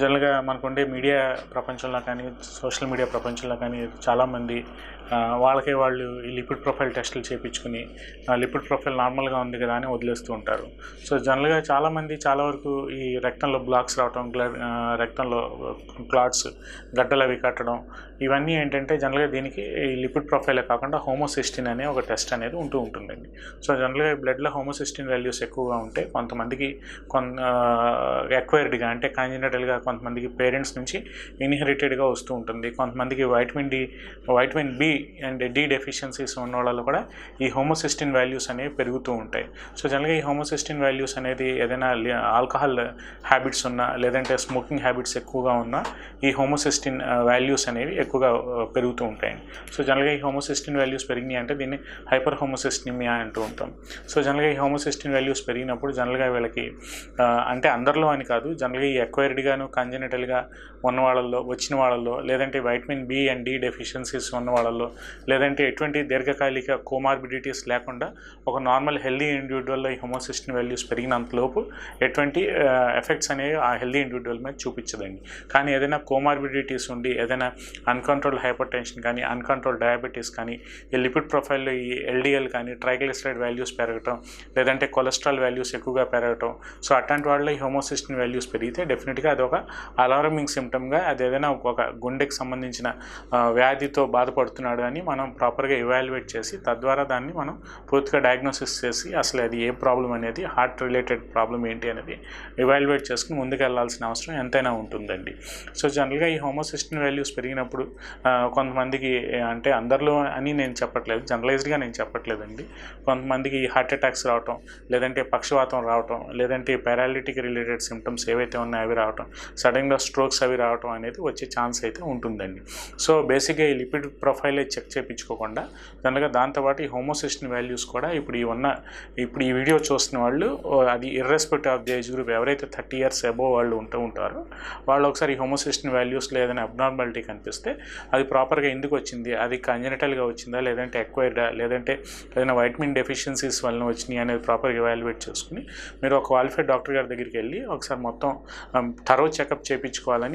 జనరల్‌గా మనకుండే మీడియా ప్రపంచంలో కానీ, సోషల్ మీడియా ప్రపంచంలో కానీ చాలామంది వాళ్ళకే వాళ్ళు ఈ లిపిడ్ ప్రొఫైల్ టెస్టులు చేపించుకుని లిపిడ్ ప్రొఫైల్ నార్మల్‌గా ఉంది కదా అని వదిలేస్తూ ఉంటారు. సో జనరల్‌గా చాలామంది చాలా వరకు ఈ రక్తంలో బ్లాక్స్ రావటం, రక్తంలో క్లాట్స్, గడ్డలవి కట్టడం ఇవన్నీ ఏంటంటే జనరల్‌గా దీనికి ఈ లిపిడ్ ప్రొఫైలే కాకుండా హోమోసిస్టిన్ అనే ఒక టెస్ట్ అనేది ఉంటుందండి. సో జనరల్‌గా బ్లడ్‌లో హోమోసిస్టిన్ వాల్యూస్ ఎక్కువగా ఉంటే కొంతమందికి ఎక్వైర్డ్‌గా అంటే కాంజినటల్‌గా కొంతమందికి పేరెంట్స్ నుంచి ఇన్హెరిటెడ్గా వస్తూ ఉంటుంది. కొంతమందికి vitamin B and D deficiencies ఉన్న వాళ్ళలో కూడా ఈ హోమోసిస్టిన్ వాల్యూస్ అనేవి పెరుగుతూ ఉంటాయి. సో జనరల్గా ఈ హోమోసిస్టిన్ వాల్యూస్ అనేది ఏదైనా ఆల్కహాల్ హ్యాబిట్స్ ఉన్నా లేదంటే స్మోకింగ్ హ్యాబిట్స్ ఎక్కువగా ఉన్నా ఈ హోమోసిస్టిన్ వాల్యూస్ అనేవి ఎక్కువగా పెరుగుతూ ఉంటాయి. సో జనరల్గా ఈ హోమోసిస్టిన్ వాల్యూస్ పెరిగినాయి అంటే దీన్ని హైపర్ హోమోసిస్టినిమియా అంటూ ఉంటాం. సో జనరల్గా ఈ హోమోసిస్టిన్ వాల్యూస్ పెరిగినప్పుడు జనరల్గా వీళ్ళకి అంటే అందరిలో అని కాదు, జనరల్గా ఈ ఎక్వైర్డ్గాను కంజెనిటల్గా ఉన్న వాళ్ళల్లో వచ్చిన వాళ్ళల్లో లేదంటే vitamin B and D deficiencies ఉన్న వాళ్ళల్లో లేదంటే ఎటువంటి దీర్ఘకాలిక కోమార్బిడిటీస్ లేకుండా ఒక నార్మల్ హెల్దీ ఇండివిజువల్లో ఈ హోమోసిస్టిన్ వాల్యూస్ పెరిగినంతలోపు ఎటువంటి ఎఫెక్ట్స్ అనేవి ఆ హెల్దీ ఇండివిజువల్ మీద చూపించదండి. కానీ ఏదైనా కోమార్బిడిటీస్ ఉండి ఏదైనా అన్కంట్రోల్డ్ హైపర్ టెన్షన్ కానీ అన్కంట్రోల్డ్ డయాబెటీస్ కానీ ఈ లిపిడ్ ప్రొఫైల్లో ఈ ఎల్డిఎల్ కానీ ట్రైగ్లిసరైడ్ వాల్యూస్ పెరగటం లేదంటే కొలెస్ట్రాల్ వాల్యూస్ ఎక్కువగా పెరగటం, సో అట్లాంటి వాళ్ళలో ఈ హోమోసిస్టిన్ వాల్యూస్ పెరిగితే డెఫినెట్గా అది ఒక అలారమింగ్ సిమ్టమ్గా అది ఏదైనా ఒక గుండెకి సంబంధించిన వ్యాధితో బాధపడుతున్నాడు అని మనం ప్రాపర్గా ఎవాల్యుయేట్ చేసి తద్వారా దాన్ని మనం పూర్తిగా డయాగ్నోసిస్ చేసి అసలు అది ఏ ప్రాబ్లం అనేది హార్ట్ రిలేటెడ్ ప్రాబ్లం ఏంటి అనేది ఎవాల్యుయేట్ చేసుకుని ముందుకు వెళ్ళాల్సిన అవసరం ఎంతైనా ఉంటుందండి. సో జనరల్గా ఈ హోమోసిస్టిన్ వాల్యూస్ పెరిగినప్పుడు కొంతమందికి అంటే అందరిలో అని నేను చెప్పట్లేదు, జనరలైజ్డ్గా నేను చెప్పట్లేదండి, కొంతమందికి హార్ట్ అటాక్స్ రావటం లేదంటే పక్షవాతం రావటం లేదంటే పారాలిటిక్ రిలేటెడ్ సిమ్టమ్స్ ఏవైతే ఉన్నాయో అవి రావటం, సడన్గా స్ట్రోక్స్ అవి రావటం అనేది వచ్చే ఛాన్స్ అయితే ఉంటుందండి. సో బేసిక్గా ఈ లిపిడ్ ప్రొఫైలే చెక్ చేయించుకోకుండా జనరల్గా దాంతోపాటు ఈ హోమోసిస్టిన్ వాల్యూస్ కూడా ఇప్పుడు ఈ వీడియో చూస్తున్న వాళ్ళు అది irrespective of the age group ఎవరైతే 30 years అబోవ్ వాళ్ళు ఉంటారో వాళ్ళు ఒకసారి ఈ హోమోసిస్టిన్ వాల్యూస్లో ఏదైనా అబ్నార్మాలిటీ కనిపిస్తే అది ప్రాపర్గా ఎందుకు వచ్చింది, అది కంజెనిటల్గా వచ్చిందా లేదంటే ఎక్వైర్డా లేదంటే ఏదైనా వైటమిన్ డెఫిషియన్సీస్ వలన వచ్చినాయి అనేది ప్రాపర్గా ఎవాల్యుయేట్ చేసుకుని మీరు ఒక క్వాలిఫైడ్ డాక్టర్ గారి దగ్గరికి వెళ్ళి ఒకసారి మొత్తం థరో చెకప్ చేయించుకోవాలని